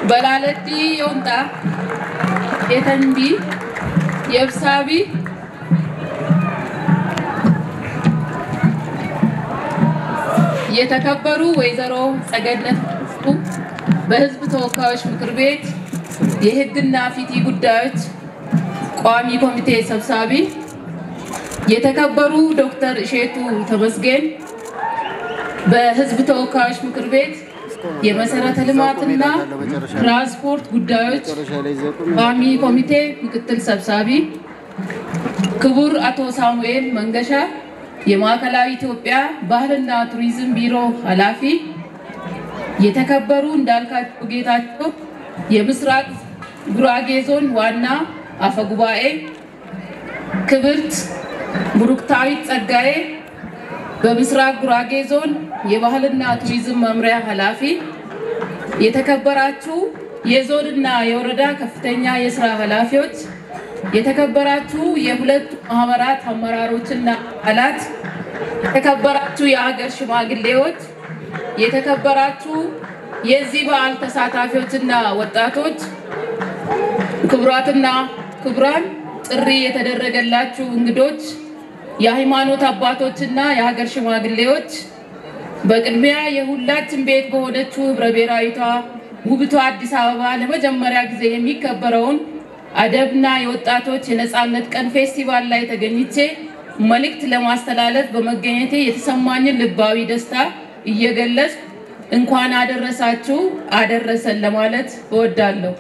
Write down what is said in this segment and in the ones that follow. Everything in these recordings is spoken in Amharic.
በላለዲ ዮንታ የተንቢ የብሳቢ የተከበሩ ወይዘሮ ጸገነት በህዝብ ተወካዮች ምክር ቤት የህግና ፍትህ ጉዳዮች ቋሚ ኮሚቴ ሰብሳቢ የተከበሩ ዶክተር እሸቱ ተመስገን በህዝብ ተወካዮች ምክር ቤት የመሰረተ ልማትና ትራንስፖርት ጉዳዮች ቋሚ ኮሚቴ ምክትል ሰብሳቢ ክቡር አቶ ሳሙኤል መንገሻ የማዕከላዊ ኢትዮጵያ ባህልና ቱሪዝም ቢሮ ኃላፊ የተከበሩ እንዳልካቸው ጌታቸው የምስራቅ ጉራጌ ዞን ዋና አፈጉባኤ ክብርት ብሩክታዊት ጸጋዬ በምስራቅ ጉራጌ ዞን የባህልና ቱሪዝም መምሪያ ኃላፊ የተከበራችሁ የዞንና የወረዳ ከፍተኛ የሥራ ኃላፊዎች የተከበራችሁ የሁለት ማህበራት አመራሮችና አባላት የተከበራችሁ የሀገር ሽማግሌዎች የተከበራችሁ የዚህ በዓል ተሳታፊዎችና ወጣቶች ክቡራትና ክቡራን ጥሪ የተደረገላችሁ እንግዶች የሃይማኖት አባቶችና የሀገር ሽማግሌዎች በቅድሚያ የሁላችን ቤት በሆነችው ህብረብሔራዊቷ ውብቷ አዲስ አበባ ለመጀመሪያ ጊዜ የሚከበረውን አደብና የወጣቶች የነጻነት ቀን ፌስቲቫል ላይ ተገኝቼ መልእክት ለማስተላለፍ በመገኘቴ የተሰማኝን ልባዊ ደስታ እየገለጽ እንኳን አደረሳችሁ አደረሰን ለማለት እወዳለሁ።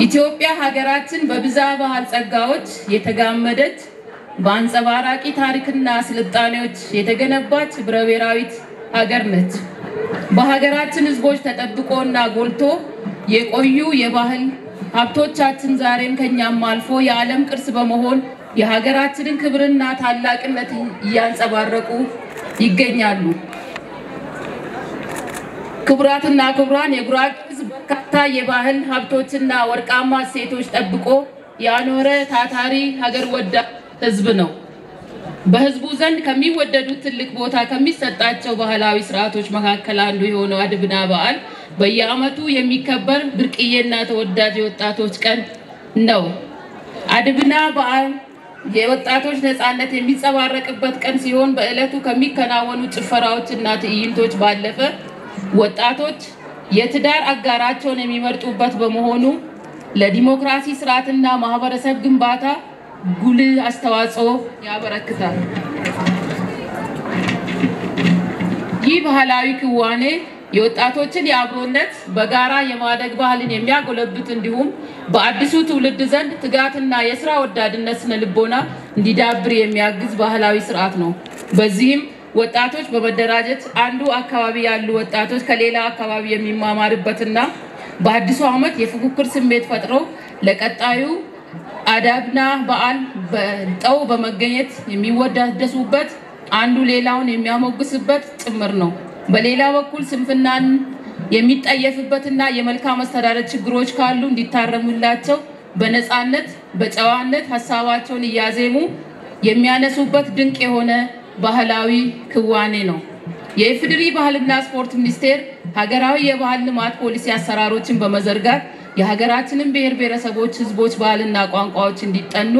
ኢትዮጵያ ሀገራችን በብዛ ባህል ጸጋዎች የተጋመደች በአንጸባራቂ ታሪክና ስልጣኔዎች የተገነባች ህብረብሔራዊት ሀገር ነች። በሀገራችን ህዝቦች ተጠብቆና ጎልቶ የቆዩ የባህል ሀብቶቻችን ዛሬም ከኛም አልፎ የዓለም ቅርስ በመሆን የሀገራችንን ክብርና ታላቅነት እያንጸባረቁ ይገኛሉ። ክቡራትና ክቡራን የጉራጌ ህዝብ በርካታ የባህል ሀብቶችና ወርቃማ እሴቶች ጠብቆ ያኖረ ታታሪ ሀገር ወዳድ ህዝብ ነው። በህዝቡ ዘንድ ከሚወደዱት ትልቅ ቦታ ከሚሰጣቸው ባህላዊ ስርዓቶች መካከል አንዱ የሆነው አድብና በዓል በየዓመቱ የሚከበር ብርቅዬና ተወዳጅ የወጣቶች ቀን ነው። አድብና በዓል የወጣቶች ነጻነት የሚጸባረቅበት ቀን ሲሆን በእለቱ ከሚከናወኑ ጭፈራዎችና ትዕይንቶች ባለፈ ወጣቶች የትዳር አጋራቸውን የሚመርጡበት በመሆኑ ለዲሞክራሲ ስርዓትና ማህበረሰብ ግንባታ ጉልህ አስተዋጽኦ ያበረክታል። ይህ ባህላዊ ክዋኔ የወጣቶችን የአብሮነት በጋራ የማደግ ባህልን የሚያጎለብት እንዲሁም በአዲሱ ትውልድ ዘንድ ትጋትና የሥራ ወዳድነት ስነ ልቦና እንዲዳብር የሚያግዝ ባህላዊ ስርዓት ነው። በዚህም ወጣቶች በመደራጀት አንዱ አካባቢ ያሉ ወጣቶች ከሌላ አካባቢ የሚማማርበትና በአዲሱ ዓመት የፉክክር ስሜት ፈጥሮ ለቀጣዩ አዳብና በዓል በጠው በመገኘት የሚወዳደሱበት አንዱ ሌላውን የሚያሞግስበት ጭምር ነው። በሌላ በኩል ስንፍናን የሚጠየፍበትና የመልካም አስተዳደር ችግሮች ካሉ እንዲታረሙላቸው በነጻነት በጨዋነት ሐሳባቸውን እያዜሙ የሚያነሱበት ድንቅ የሆነ ባህላዊ ክዋኔ ነው። የኢፌዴሪ ባህልና ስፖርት ሚኒስቴር ሀገራዊ የባህል ልማት ፖሊሲ አሰራሮችን በመዘርጋት የሀገራችንን ብሔር ብሔረሰቦች ህዝቦች ባህልና ቋንቋዎች እንዲጠኑ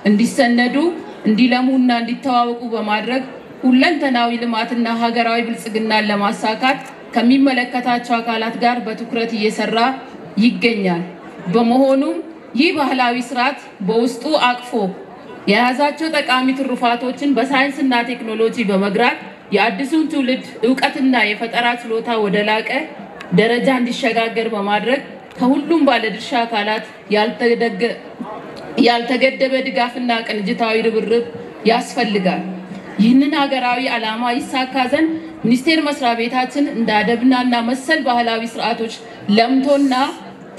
እንዲሰነዱ እንዲለሙና እንዲተዋወቁ በማድረግ ሁለንተናዊ ልማትና ሀገራዊ ብልጽግናን ለማሳካት ከሚመለከታቸው አካላት ጋር በትኩረት እየሰራ ይገኛል። በመሆኑም ይህ ባህላዊ ስርዓት በውስጡ አቅፎ የያዛቸው ጠቃሚ ትሩፋቶችን በሳይንስና ቴክኖሎጂ በመግራት የአዲሱን ትውልድ ዕውቀትና የፈጠራ ችሎታ ወደ ላቀ ደረጃ እንዲሸጋገር በማድረግ ከሁሉም ባለድርሻ አካላት ያልተገደበ ድጋፍና ቅንጅታዊ ርብርብ ያስፈልጋል። ይህንን ሀገራዊ ዓላማ ይሳካ ዘንድ ሚኒስቴር መስሪያ ቤታችን እንደ አደብናና መሰል ባህላዊ ስርዓቶች ለምቶና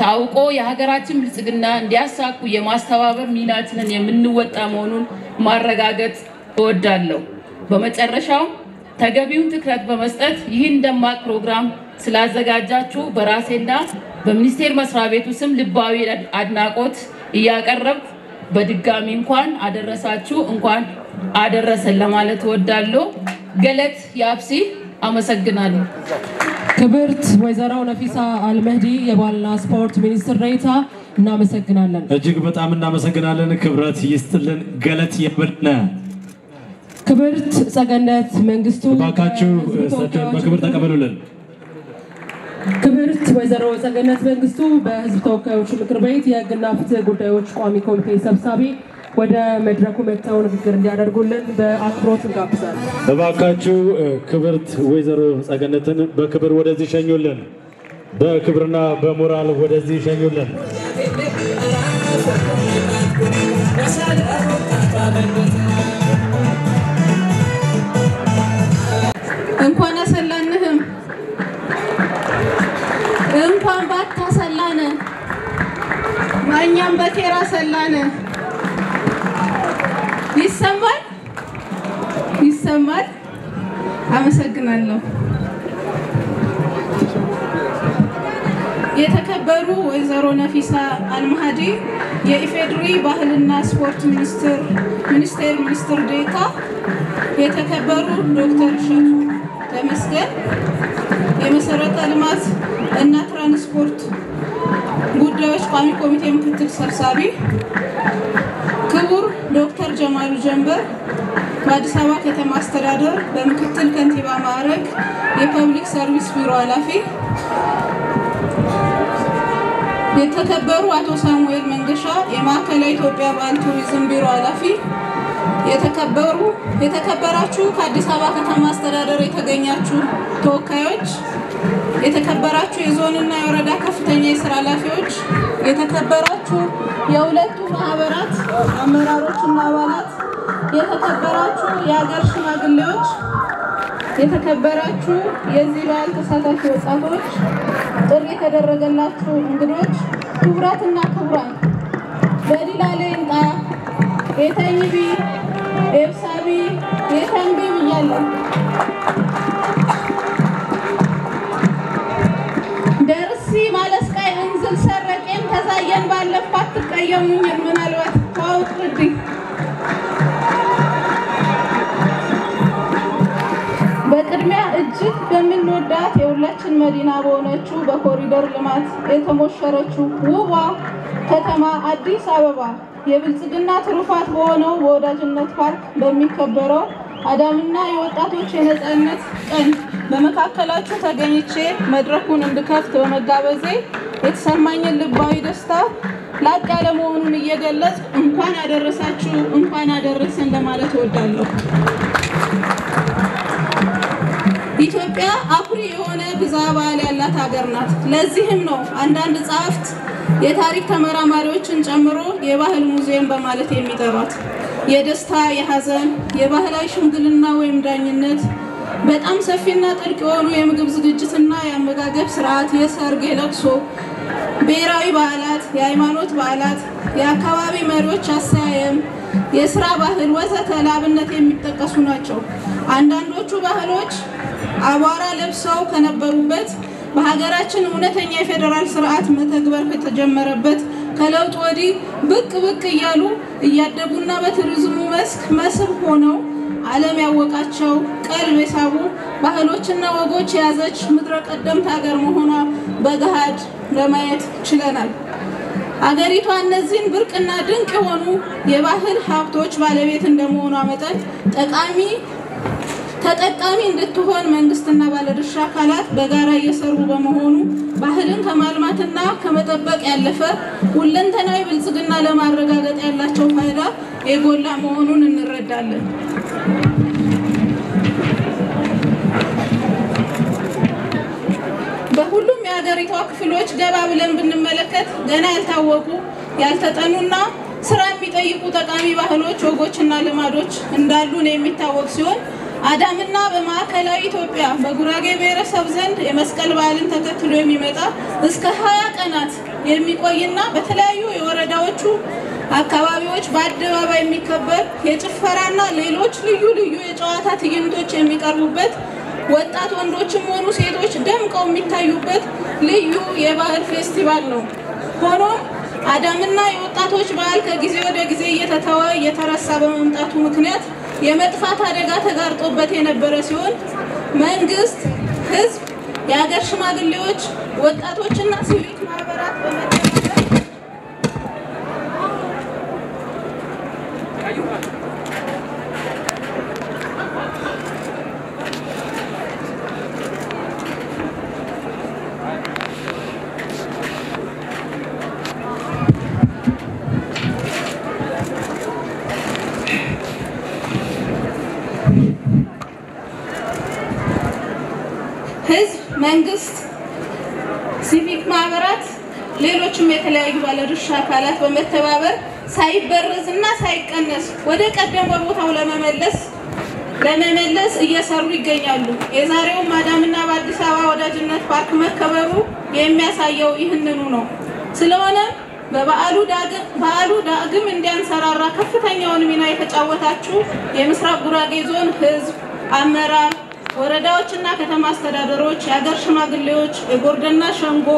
ታውቆ የሀገራችን ብልጽግና እንዲያሳኩ የማስተባበር ሚናችንን የምንወጣ መሆኑን ማረጋገጥ እወዳለሁ። በመጨረሻው ተገቢውን ትኩረት በመስጠት ይህን ደማቅ ፕሮግራም ስላዘጋጃችሁ በራሴና በሚኒስቴር መስሪያ ቤቱ ስም ልባዊ አድናቆት እያቀረብኩ በድጋሚ እንኳን አደረሳችሁ እንኳን አደረሰን ለማለት እወዳለሁ። ገለት ያብሲ አመሰግናለሁ። ክብርት ወይዘሮ ነፊሳ አልመህዲ የባህልና ስፖርት ሚኒስትር ዴኤታ እናመሰግናለን። እጅግ በጣም እናመሰግናለን። ክብረት ይስጥልን ገለት ይብርነ ክብርት ጸገነት መንግስቱ ባካችሁ እሳቸውን በክብር ተቀበሉልን። ክብርት ወይዘሮ ጸገነት መንግስቱ በህዝብ ተወካዮች ምክር ቤት የህግና ፍትህ ጉዳዮች ቋሚ ኮሚቴ ሰብሳቢ ወደ መድረኩ መጥተው ንግግር እንዲያደርጉልን በአክብሮት እንጋብዛለን። ባካችሁ ክብርት ወይዘሮ ጸገነትን በክብር ወደዚህ ሸኙልን። በክብርና በሞራል ወደዚህ ሸኙልን። እንኳን አሰላንህም እንኳን ባታሰላነ ማኛም በኬራ ሰላነ ይሰማል። አመሰግናለሁ። የተከበሩ ወይዘሮ ነፊሳ አልመህዲ የኢፌድሪ ባህልና ስፖርት ሚኒስትር ዴኤታ፣ የተከበሩ ዶክተር እሸቱ ተመስገን የመሰረተ ልማት እና ትራንስፖርት ጉዳዮች ቋሚ ኮሚቴ ምክትል ሰብሳቢ፣ ክቡር ዶክተር ጀማሉ ጀንበር በአዲስ አበባ ከተማ አስተዳደር በምክትል ከንቲባ ማዕረግ የፐብሊክ ሰርቪስ ቢሮ ኃላፊ፣ የተከበሩ አቶ ሳሙኤል መንገሻ የማዕከላዊ ኢትዮጵያ ባህል ቱሪዝም ቢሮ ኃላፊ፣ የተከበራችሁ ከአዲስ አበባ ከተማ አስተዳደር የተገኛችሁ ተወካዮች፣ የተከበራችሁ የዞንና የወረዳ ከፍተኛ የሥራ ኃላፊዎች፣ የተከበራችሁ የሁለቱ ማህበራት አመራሮችና አባላት፣ የተከበራችሁ የሀገር ሽማግሌዎች፣ የተከበራችሁ የዚህ በዓል ተሳታፊ ወጣቶች፣ ጥሪ የተደረገላችሁ እንግዶች፣ ክቡራትና ክቡራን በዲላሌንጣ የተኝቢ ኤብሳቢ የተንቢ ብያለሁ። ደርሲ ማለስቃይ እንዝል ሰረቄም ተዛየን ባለፋት ተቀየሙኝ ምናልባት ታውቁት በቅድሚያ እጅግ በምንወዳት የሁላችን መዲና በሆነችው በኮሪደር ልማት የተሞሸረችው ውቧ ከተማ አዲስ አበባ የብልጽግና ትሩፋት በሆነው በወዳጅነት ፓርክ በሚከበረው አዳምና የወጣቶች የነጻነት ቀን በመካከላችሁ ተገኝቼ መድረኩን እንድከፍት በመጋበዜ የተሰማኝን ልባዊ ደስታ ላቅ ያለ መሆኑን እየገለጽ እንኳን አደረሳችሁ እንኳን አደረሰን ለማለት እወዳለሁ። ኢትዮጵያ አኩሪ የሆነ ብዝሃ ባህል ያላት ሀገር ናት። ለዚህም ነው አንዳንድ ጸሐፍት የታሪክ ተመራማሪዎችን ጨምሮ የባህል ሙዚየም በማለት የሚጠሯት። የደስታ፣ የሐዘን፣ የባህላዊ ሽምግልና ወይም ዳኝነት፣ በጣም ሰፊና ጥልቅ የሆኑ የምግብ ዝግጅትና የአመጋገብ ስርዓት፣ የሰርግ፣ የለቅሶ፣ ብሔራዊ በዓላት፣ የሃይማኖት በዓላት፣ የአካባቢ መሪዎች አሰያየም፣ የስራ ባህል ወዘተ ለአብነት የሚጠቀሱ ናቸው። አንዳንዶቹ ባህሎች አቧራ ለብሰው ከነበሩበት በሀገራችን እውነተኛ የፌደራል ስርዓት መተግበር ከተጀመረበት ከለውጥ ወዲህ ብቅ እያሉ እያደጉና በቱሪዝሙ መስህብ ሆነው ዓለም ያወቃቸው ቀልብ የሳቡ ባህሎችና ወጎች የያዘች ምድረ ቀደምት ሀገር መሆኗ በገሃድ ለማየት ችለናል። ሀገሪቷ እነዚህን ብርቅና ድንቅ የሆኑ የባህል ሀብቶች ባለቤት እንደመሆኗ መጠን ተጠቃሚ እንድትሆን መንግስትና ባለድርሻ አካላት በጋራ እየሰሩ በመሆኑ ባህልን ከማልማትና ከመጠበቅ ያለፈ ሁለንተናዊ ብልጽግና ለማረጋገጥ ያላቸው ፋይዳ የጎላ መሆኑን እንረዳለን። በሁሉም የሀገሪቷ ክፍሎች ገባ ብለን ብንመለከት ገና ያልታወቁ ያልተጠኑና ስራ የሚጠይቁ ጠቃሚ ባህሎች፣ ወጎችና ልማዶች እንዳሉን የሚታወቅ ሲሆን አዳምና በማዕከላዊ ኢትዮጵያ በጉራጌ ብሔረሰብ ዘንድ የመስቀል በዓልን ተከትሎ የሚመጣ እስከ 20 ቀናት የሚቆይና በተለያዩ የወረዳዎቹ አካባቢዎች በአደባባይ የሚከበር የጭፈራና ሌሎች ልዩ የጨዋታ ትዕይንቶች የሚቀርቡበት ወጣት ወንዶችም ሆኑ ሴቶች ደምቀው የሚታዩበት ልዩ የባህል ፌስቲቫል ነው። ሆኖም አዳምና የወጣቶች በዓል ከጊዜ ወደ ጊዜ እየተረሳ በመምጣቱ ምክንያት የመጥፋት አደጋ ተጋርጦበት የነበረ ሲሆን መንግስት፣ ህዝብ የሀገር ሽማግሌዎች፣ ወጣቶችና ሲቪክ ማህበራት በመተባበር ህዝብ፣ መንግስት፣ ሲቪክ ማህበራት ሌሎችም የተለያዩ ባለድርሻ አካላት በመተባበር ሳይበረዝና ሳይቀነስ ወደ ቀደመ ቦታው ለመመለስ እየሰሩ ይገኛሉ። የዛሬው ማዳምና በአዲስ አበባ ወዳጅነት ፓርክ መከበሩ የሚያሳየው ይህንኑ ነው። ስለሆነ በበዓሉ ዳግም እንዲያንሰራራ ከፍተኛውን ሚና የተጫወታችሁ የምስራቅ ጉራጌ ዞን ህዝብ፣ አመራር፣ ወረዳዎችና ከተማ አስተዳደሮች፣ የሀገር ሽማግሌዎች፣ የጎርደና ሸንጎ፣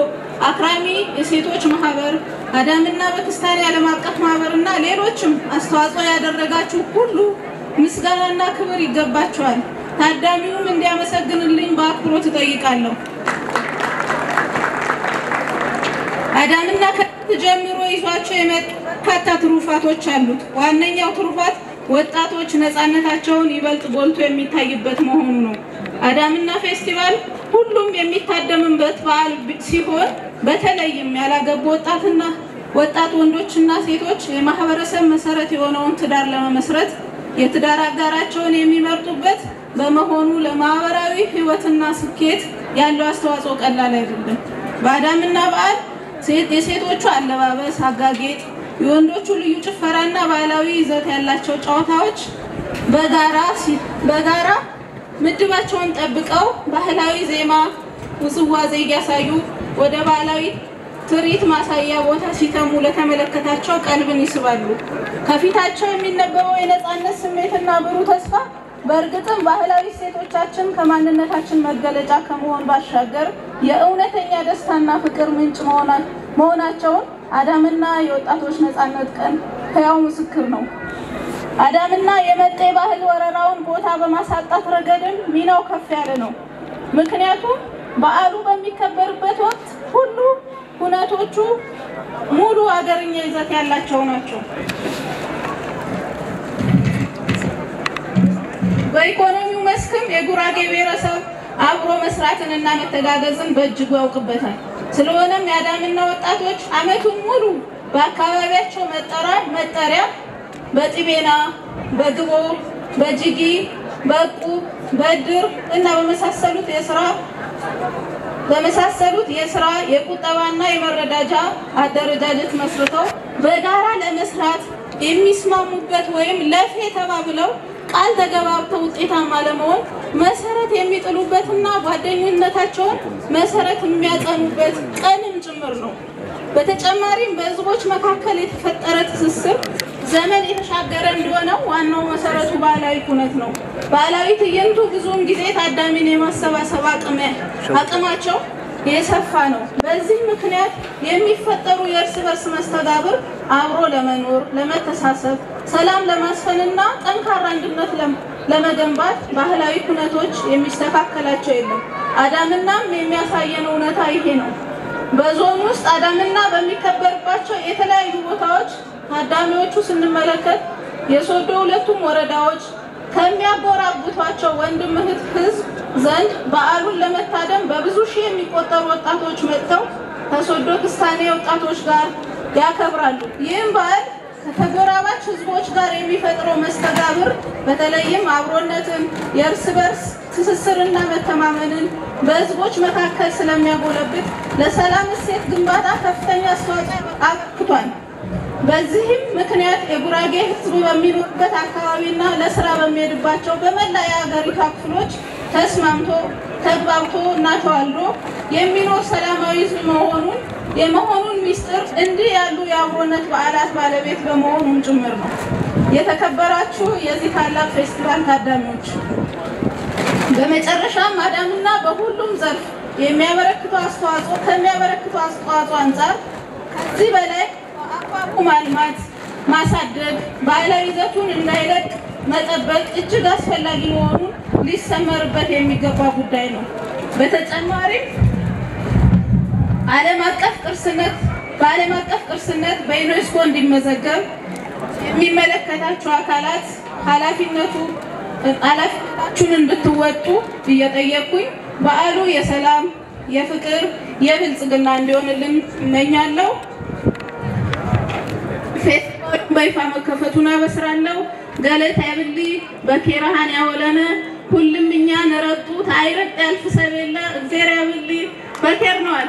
አክራሚ የሴቶች ማህበር፣ አዳምና በክስታኔ ዓለም አቀፍ ማህበርና ሌሎችም አስተዋጽኦ ያደረጋችሁ ሁሉ ምስጋናና ክብር ይገባችኋል። ታዳሚውም እንዲያመሰግንልኝ በአክብሮት እጠይቃለሁ። አዳምና ጀምሮ ይዟቸው የመጡ በርካታ ትሩፋቶች አሉት። ዋነኛው ትሩፋት ወጣቶች ነፃነታቸውን ይበልጥ ጎልቶ የሚታይበት መሆኑ ነው። አዳምና ፌስቲቫል ሁሉም የሚታደምበት በዓል ሲሆን በተለይም ያላገቡ ወጣት ወንዶችና ሴቶች የማህበረሰብ መሰረት የሆነውን ትዳር ለመመስረት የትዳር አጋራቸውን የሚመርጡበት በመሆኑ ለማህበራዊ ህይወትና ስኬት ያለው አስተዋጽኦ ቀላል አይደለም። በአዳምና በዓል የሴቶቹ አለባበስ፣ አጋጌጥ፣ የወንዶቹ ልዩ ጭፈራና ባህላዊ ይዘት ያላቸው ጨዋታዎች በጋራ ምድባቸውን ጠብቀው ባህላዊ ዜማ ውዝዋዜ እያሳዩ ወደ ባህላዊ ትርኢት ማሳያ ቦታ ሲተሙ ለተመለከታቸው ቀልብን ይስባሉ። ከፊታቸው የሚነበበው የነፃነት ስሜትና ብሩህ ተስፋ በእርግጥም ባህላዊ እሴቶቻችን ከማንነታችን መገለጫ ከመሆን ባሻገር የእውነተኛ ደስታና ፍቅር ምንጭ መሆናቸውን አዳምና የወጣቶች ነፃነት ቀን ሕያው ምስክር ነው። አዳምና የመጤ ባህል ወረራውን ቦታ በማሳጣት ረገድም ሚናው ከፍ ያለ ነው። ምክንያቱም በዓሉ በሚከበርበት ወቅት ሁሉ ሁነቶቹ ሙሉ አገርኛ ይዘት ያላቸው ናቸው። በኢኮኖሚው መስክም የጉራጌ ብሔረሰብ አብሮ መስራትንና መተጋገዝን በእጅጉ ያውቅበታል። ስለሆነም የአዳምና ወጣቶች ዓመቱን ሙሉ በአካባቢያቸው መጠሪያ በጢቤና፣ በግቦ፣ በጅጊ፣ በቁብ፣ በድር እና በመሳሰሉት የስራ የቁጠባና የመረዳጃ አደረጃጀት መስርተው በጋራ ለመስራት የሚስማሙበት ወይም ለፌ ተባብለው ቃል ተገባብተው ውጤታማ ለመሆን መሰረት የሚጥሉበትና ጓደኝነታቸውን መሰረት የሚያጸኑበት ቀንም ጭምር ነው። በተጨማሪም በህዝቦች መካከል የተፈጠረ ትስስር ዘመን የተሻገረ እንደሆነ ዋናው መሰረቱ ባህላዊ ኩነት ነው። ባህላዊ ትዕይንቱ ብዙውን ጊዜ ታዳሚን የማሰባሰብ አቅማቸው የሰፋ ነው። በዚህ ምክንያት የሚፈጠሩ የእርስ በርስ መስተጋብር አብሮ ለመኖር፣ ለመተሳሰብ፣ ሰላም ለማስፈንና ጠንካራ አንድነት ለመገንባት ባህላዊ ኩነቶች የሚስተካከላቸው የለም። አዳምናም የሚያሳየን እውነታ ይሄ ነው። በዞን ውስጥ አዳምና በሚከበርባቸው የተለያዩ ቦታዎች ታዳሚዎቹ ስንመለከት የሶዶ ሁለቱም ወረዳዎች ከሚያጎራብቷቸው ወንድም እህት ህዝብ ዘንድ በዓሉን ለመታደም በብዙ ሺህ የሚቆጠሩ ወጣቶች መጥተው ከሶዶ ክስታኔ ወጣቶች ጋር ያከብራሉ። ይህም በዓል ከተጎራባች ህዝቦች ጋር የሚፈጥረው መስተጋብር በተለይም አብሮነትን፣ የእርስ በርስ ትስስርና መተማመንን በህዝቦች መካከል ስለሚያጎለብት ለሰላም እሴት ግንባታ ከፍተኛ አስተዋጽኦ አበርክቷል። በዚህም ምክንያት የጉራጌ ህዝብ በሚኖርበት አካባቢና ለስራ በሚሄድባቸው በመላ የሀገሪቱ ክፍሎች ተስማምቶ ተግባብቶ እና ተዋልዶ የሚኖር ሰላማዊ ህዝብ የመሆኑን ሚስጥር እንዲህ ያሉ የአብሮነት በዓላት ባለቤት በመሆኑም ጭምር ነው። የተከበራችሁ የዚህ ታላቅ ፌስቲቫል ታዳሚዎች፣ በመጨረሻም አዳምና በሁሉም ዘርፍ ከሚያበረክተው አስተዋጽኦ አንጻር ከዚህ በላይ አቋቁ ማልማት፣ ማሳደግ፣ ባህላዊ ይዘቱን እንዳይለቅ መጠበቅ እጅግ አስፈላጊ መሆኑን ሊሰመርበት የሚገባ ጉዳይ ነው። በተጨማሪ ዓለም አቀፍ ቅርስነት በዩኔስኮ እንዲመዘገብ የሚመለከታቸው አካላት ኃላፊነታችሁን እንድትወጡ እየጠየቁኝ በዓሉ የሰላም የፍቅር የብልጽግና እንዲሆንልን እመኛለሁ። ፌስቡክ በይፋ መከፈቱን አበስራለሁ። ገለታ ያብሊ በኬራሃን ያወለነ ሁሉም እኛን ረጡ ታይረጥ ያልፍ ሰበላ እግዚአብሔር ያብሊ በኬር ነዋል።